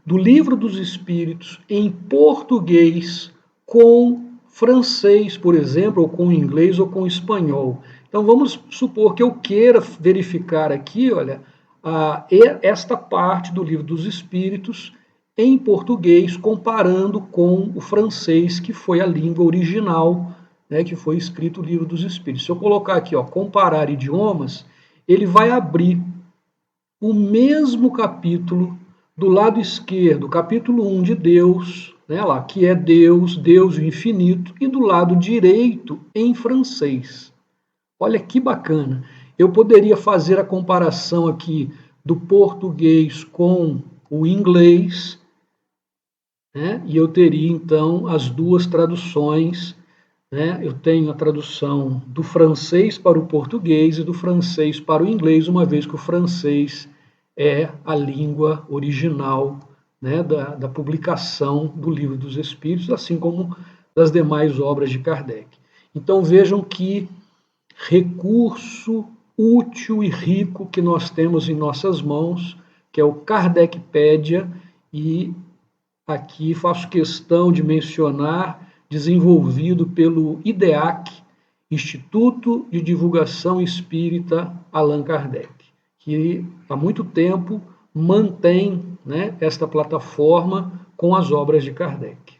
do Livro dos Espíritos em português com francês, por exemplo, ou com inglês ou com espanhol. Então vamos supor que eu queira verificar aqui, olha, esta parte do Livro dos Espíritos em português, comparando com o francês, que foi a língua original, né, que foi escrito o Livro dos Espíritos. Se eu colocar aqui, ó, comparar idiomas, ele vai abrir o mesmo capítulo do lado esquerdo, capítulo 1 de Deus, né, lá, que é Deus, Deus o infinito, e do lado direito em francês. Olha que bacana. Eu poderia fazer a comparação aqui do português com o inglês, né, e eu teria então as duas traduções, né? Eu tenho a tradução do francês para o português e do francês para o inglês, uma vez que o francês é a língua original, né, da publicação do Livro dos Espíritos, assim como das demais obras de Kardec. Então vejam que recurso útil e rico que nós temos em nossas mãos, que é o Kardecpédia, e aqui faço questão de mencionar, desenvolvido pelo IDEAC, Instituto de Divulgação Espírita Allan Kardec, que há muito tempo mantém, né, esta plataforma com as obras de Kardec.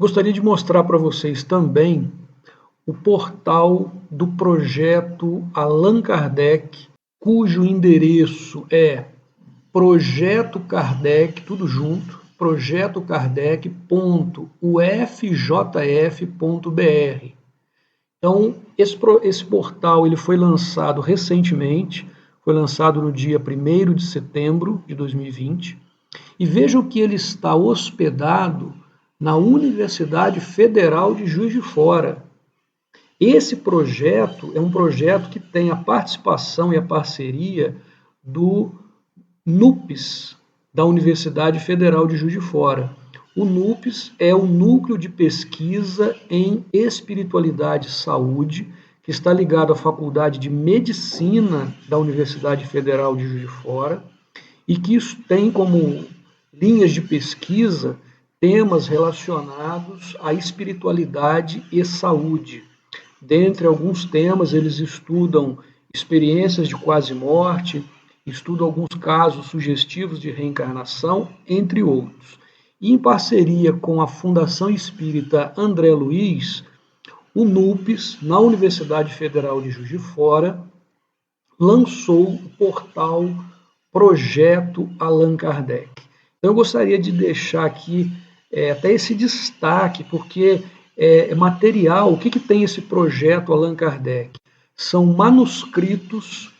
Gostaria de mostrar para vocês também o portal do projeto Allan Kardec, cujo endereço é Projeto Kardec, tudo junto, projetokardec.ufjf.br. Então, esse portal ele foi lançado recentemente, foi lançado no dia 1º de setembro de 2020, e vejam que ele está hospedado na Universidade Federal de Juiz de Fora. Esse projeto é um projeto que tem a participação e a parceria do NUPES, da Universidade Federal de Juiz de Fora. O NUPES é o Núcleo de Pesquisa em Espiritualidade e Saúde, que está ligado à Faculdade de Medicina da Universidade Federal de Juiz de Fora, e que tem como linhas de pesquisa temas relacionados à espiritualidade e saúde. Dentre alguns temas, eles estudam experiências de quase morte, estudam alguns casos sugestivos de reencarnação, entre outros. E em parceria com a Fundação Espírita André Luiz, o NUPES, na Universidade Federal de Juiz de Fora, lançou o portal Projeto Allan Kardec. Então, eu gostaria de deixar aqui até esse destaque, porque é material. O que tem esse projeto Allan Kardec? São manuscritos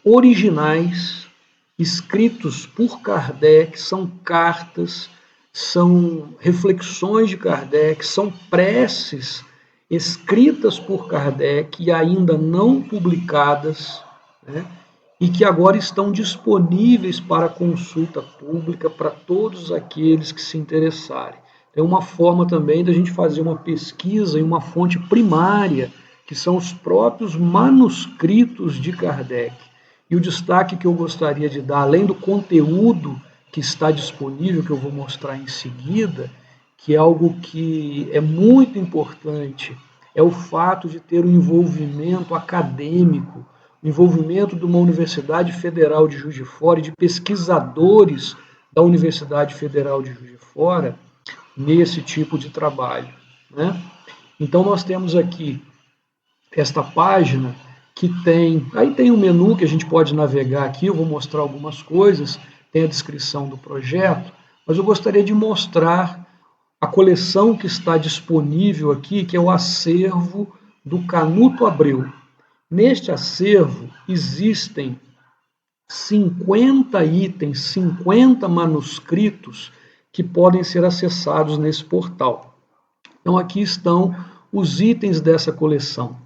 originais, escritos por Kardec, são cartas, são reflexões de Kardec, são preces escritas por Kardec e ainda não publicadas, né, e que agora estão disponíveis para consulta pública para todos aqueles que se interessarem. É uma forma também da gente fazer uma pesquisa em uma fonte primária, que são os próprios manuscritos de Kardec. E o destaque que eu gostaria de dar, além do conteúdo que está disponível, que eu vou mostrar em seguida, que é algo que é muito importante, é o fato de ter um envolvimento acadêmico, o envolvimento de uma Universidade Federal de Juiz de Fora e de pesquisadores da Universidade Federal de Juiz de Fora nesse tipo de trabalho, né? Então nós temos aqui esta página que tem um menu que a gente pode navegar aqui, eu vou mostrar algumas coisas, tem a descrição do projeto, mas eu gostaria de mostrar a coleção que está disponível aqui, que é o acervo do Canuto Abreu. Neste acervo existem 50 itens, 50 manuscritos que podem ser acessados nesse portal. Então aqui estão os itens dessa coleção.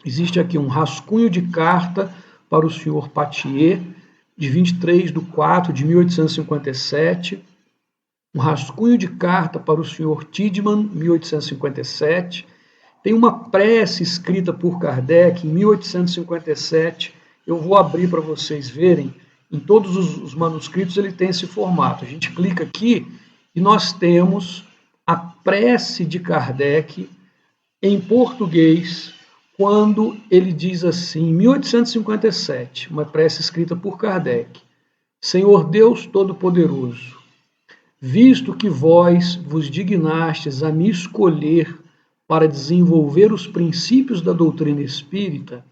Existe aqui um rascunho de carta para o senhor Patier, de 23/4 de 1857, um rascunho de carta para o senhor Tiedemann, 1857, tem uma prece escrita por Kardec em 1857, eu vou abrir para vocês verem, em todos os manuscritos ele tem esse formato, a gente clica aqui e nós temos a prece de Kardec em português, quando ele diz assim, em 1857, uma prece escrita por Kardec: Senhor Deus Todo-Poderoso, visto que vós vos dignastes a me escolher para desenvolver os princípios da doutrina espírita,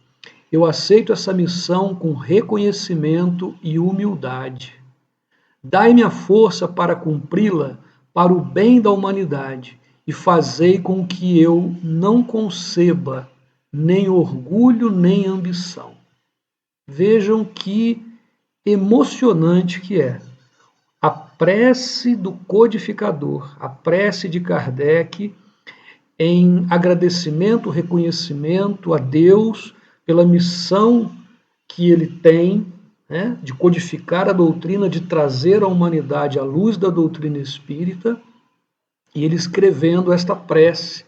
eu aceito essa missão com reconhecimento e humildade. Dai-me a força para cumpri-la para o bem da humanidade e fazei com que eu não conceba nem orgulho nem ambição. Vejam que emocionante que é. A prece do codificador, a prece de Kardec, em agradecimento, reconhecimento a Deus pela missão que ele tem, né, de codificar a doutrina, de trazer a humanidade à luz da doutrina espírita, e ele escrevendo esta prece.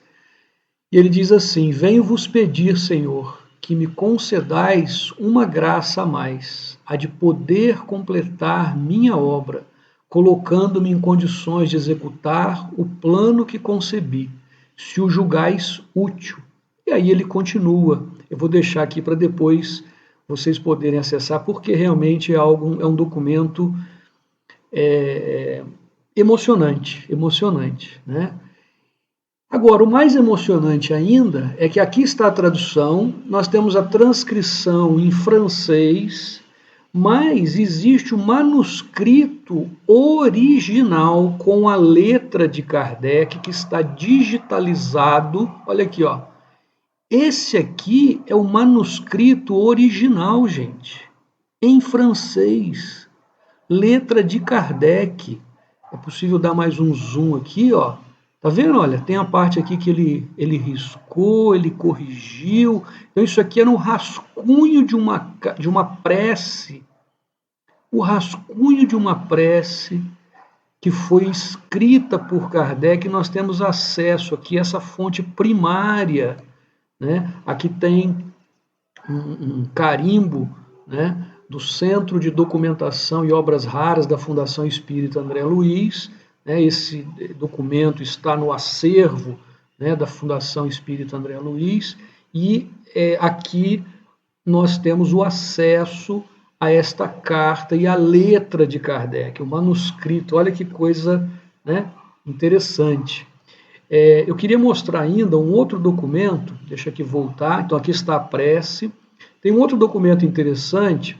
E ele diz assim: venho vos pedir, Senhor, que me concedais uma graça a mais, a de poder completar minha obra, colocando-me em condições de executar o plano que concebi, se o julgais útil. E aí ele continua. Eu vou deixar aqui para depois vocês poderem acessar, porque realmente é um documento emocionante, né? Agora, o mais emocionante ainda é que aqui está a tradução, nós temos a transcrição em francês, mas existe o manuscrito original com a letra de Kardec, que está digitalizado. Olha aqui, ó. Esse aqui é o manuscrito original, gente, em francês, letra de Kardec. É possível dar mais um zoom aqui, ó. Tá vendo? Olha, tem a parte aqui que ele riscou, ele corrigiu. Então isso aqui era um rascunho de uma prece, o rascunho de uma prece que foi escrita por Kardec. Nós temos acesso aqui a essa fonte primária, né? Aqui tem um carimbo, né, do Centro de Documentação e Obras Raras da Fundação Espírita André Luiz. Esse documento está no acervo, né, da Fundação Espírita André Luiz, e aqui nós temos o acesso a esta carta e a letra de Kardec, o manuscrito. Olha que coisa, né, interessante. Eu queria mostrar ainda um outro documento, deixa aqui voltar, então aqui está a prece. Tem um outro documento interessante,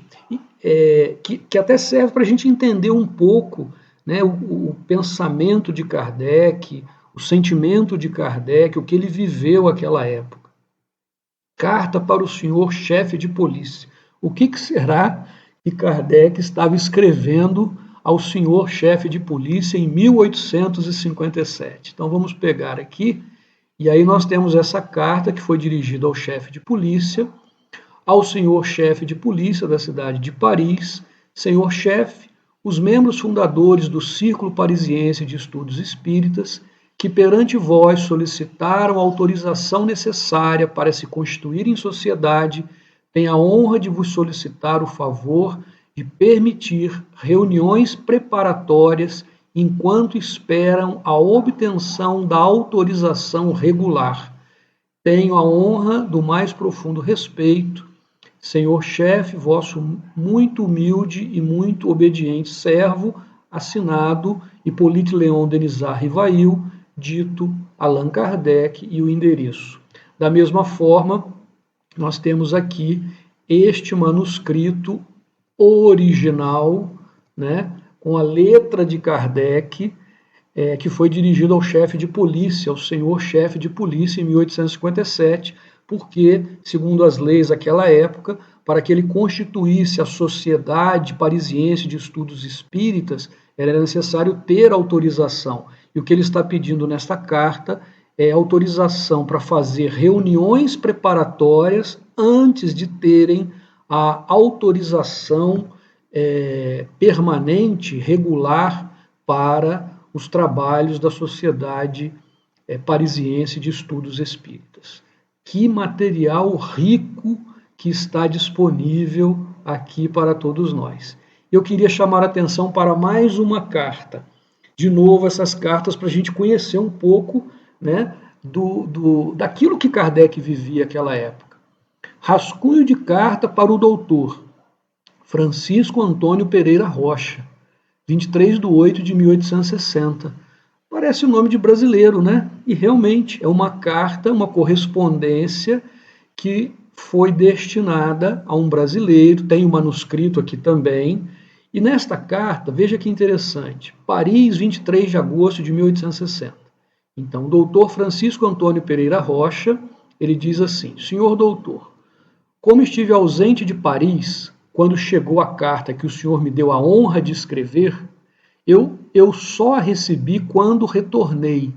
que até serve para a gente entender um pouco, né, o pensamento de Kardec, o sentimento de Kardec, o que ele viveu naquela época. Carta para o senhor chefe de polícia. O que será que Kardec estava escrevendo ao senhor chefe de polícia em 1857? Então vamos pegar aqui, e aí nós temos essa carta que foi dirigida ao chefe de polícia, ao senhor chefe de polícia da cidade de Paris. Senhor chefe, os membros fundadores do Círculo Parisiense de Estudos Espíritas, que perante vós solicitaram a autorização necessária para se constituir em sociedade, têm a honra de vos solicitar o favor de permitir reuniões preparatórias enquanto esperam a obtenção da autorização regular. Tenho a honra do mais profundo respeito, senhor chefe, vosso muito humilde e muito obediente servo, assinado Hippolyte Léon Denisard Rivail, dito Allan Kardec, e o endereço. Da mesma forma, nós temos aqui este manuscrito original, né, com a letra de Kardec, que foi dirigido ao chefe de polícia, ao senhor chefe de polícia, em 1857, porque, segundo as leis daquela época, para que ele constituísse a Sociedade Parisiense de Estudos Espíritas, era necessário ter autorização. E o que ele está pedindo nesta carta é autorização para fazer reuniões preparatórias antes de terem a autorização permanente, regular, para os trabalhos da Sociedade Parisiense de Estudos Espíritas. Que material rico que está disponível aqui para todos nós. Eu queria chamar a atenção para mais uma carta. De novo, essas cartas para a gente conhecer um pouco, né, daquilo que Kardec vivia naquela época. Rascunho de carta para o doutor Francisco Antônio Pereira Rocha, 23/8/1860. Parece o nome de brasileiro, né? E realmente é uma carta, uma correspondência que foi destinada a um brasileiro, tem o manuscrito aqui também. E nesta carta, veja que interessante, Paris, 23 de agosto de 1860. Então, o doutor Francisco Antônio Pereira Rocha, ele diz assim: senhor doutor, como estive ausente de Paris, quando chegou a carta que o senhor me deu a honra de escrever, eu só a recebi quando retornei.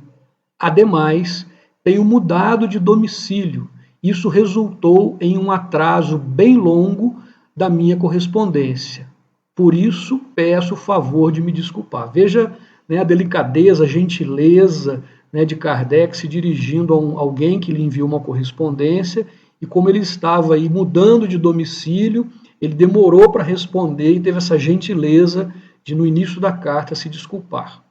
Ademais, tenho mudado de domicílio. Isso resultou em um atraso bem longo da minha correspondência. Por isso, peço o favor de me desculpar. Veja, né, a delicadeza, a gentileza, né, de Kardec se dirigindo a alguém que lhe enviou uma correspondência, e como ele estava aí mudando de domicílio, ele demorou para responder e teve essa gentileza de, no início da carta, se desculpar.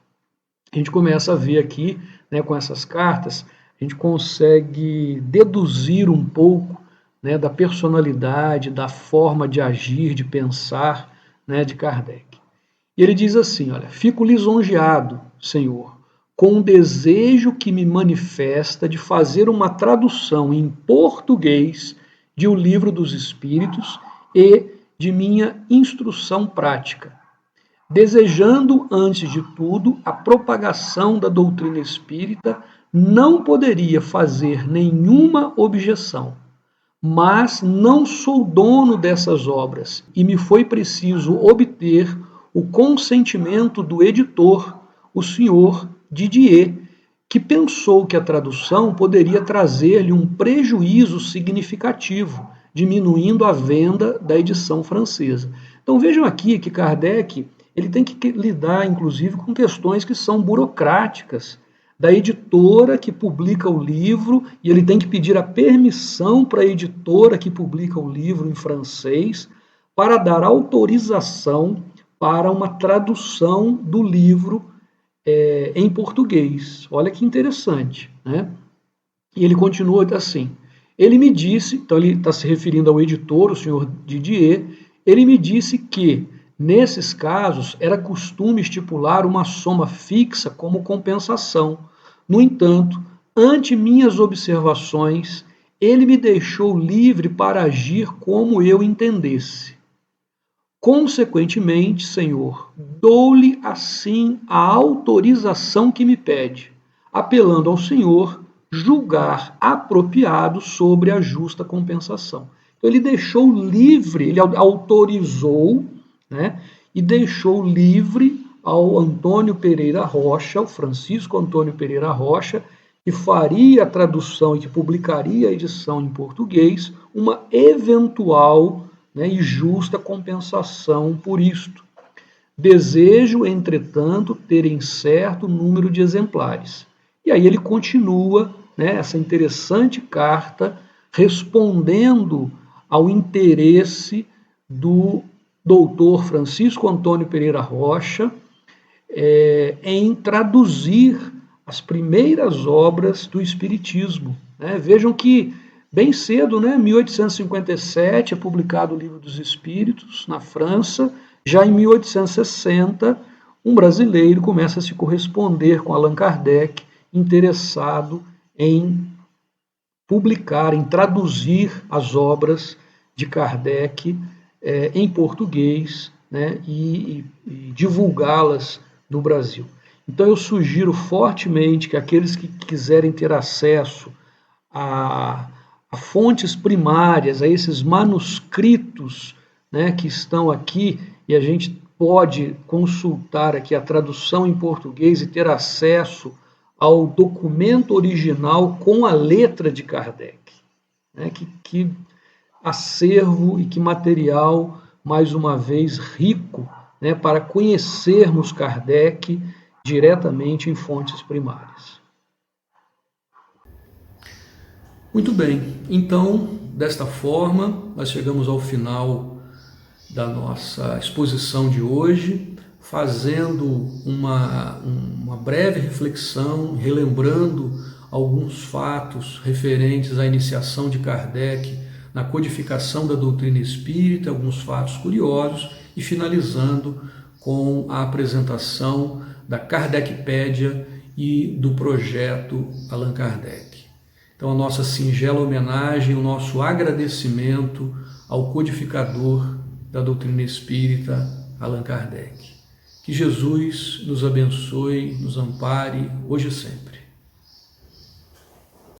A gente começa a ver aqui, né, com essas cartas, a gente consegue deduzir um pouco, né, da personalidade, da forma de agir, de pensar, né, de Kardec. E ele diz assim, olha, fico lisonjeado, Senhor, com o desejo que me manifesta de fazer uma tradução em português de O Livro dos Espíritos e de minha instrução prática, desejando, antes de tudo, a propagação da doutrina espírita, não poderia fazer nenhuma objeção. Mas não sou dono dessas obras e me foi preciso obter o consentimento do editor, o senhor Didier, que pensou que a tradução poderia trazer-lhe um prejuízo significativo, diminuindo a venda da edição francesa. Então vejam aqui que Kardec ele tem que lidar, inclusive, com questões que são burocráticas, da editora que publica o livro, e ele tem que pedir a permissão para a editora que publica o livro em francês, para dar autorização para uma tradução do livro em português. Olha que interessante, né? E ele continua assim, ele me disse, então ele está se referindo ao editor, o senhor Didier, ele me disse que, nesses casos, era costume estipular uma soma fixa como compensação. No entanto, ante minhas observações, ele me deixou livre para agir como eu entendesse. Consequentemente, Senhor, dou-lhe assim a autorização que me pede, apelando ao Senhor julgar apropriado sobre a justa compensação. Então, ele deixou livre, ele autorizou, né, e deixou livre ao Antônio Pereira Rocha, ao Francisco Antônio Pereira Rocha, que faria a tradução e que publicaria a edição em português, uma eventual, né, e justa compensação por isto. Desejo, entretanto, terem certo número de exemplares. E aí ele continua, né, essa interessante carta respondendo ao interesse do doutor Francisco Antônio Pereira Rocha em traduzir as primeiras obras do Espiritismo. Né? Vejam que bem cedo, né, 1857, é publicado o Livro dos Espíritos na França. Já em 1860, um brasileiro começa a se corresponder com Allan Kardec, interessado em publicar, em traduzir as obras de Kardec em português, né, e divulgá-las no Brasil. Então eu sugiro fortemente que aqueles que quiserem ter acesso a fontes primárias, a esses manuscritos, né, que estão aqui, e a gente pode consultar aqui a tradução em português e ter acesso ao documento original com a letra de Kardec. Né, que acervo e que material, mais uma vez, rico, né, para conhecermos Kardec diretamente em fontes primárias. Muito bem, então, desta forma, nós chegamos ao final da nossa exposição de hoje, fazendo uma breve reflexão, relembrando alguns fatos referentes à iniciação de Kardec na codificação da doutrina espírita, alguns fatos curiosos e finalizando com a apresentação da Kardecpédia e do projeto Allan Kardec. Então, a nossa singela homenagem, o nosso agradecimento ao codificador da doutrina espírita, Allan Kardec. Que Jesus nos abençoe, nos ampare, hoje e sempre.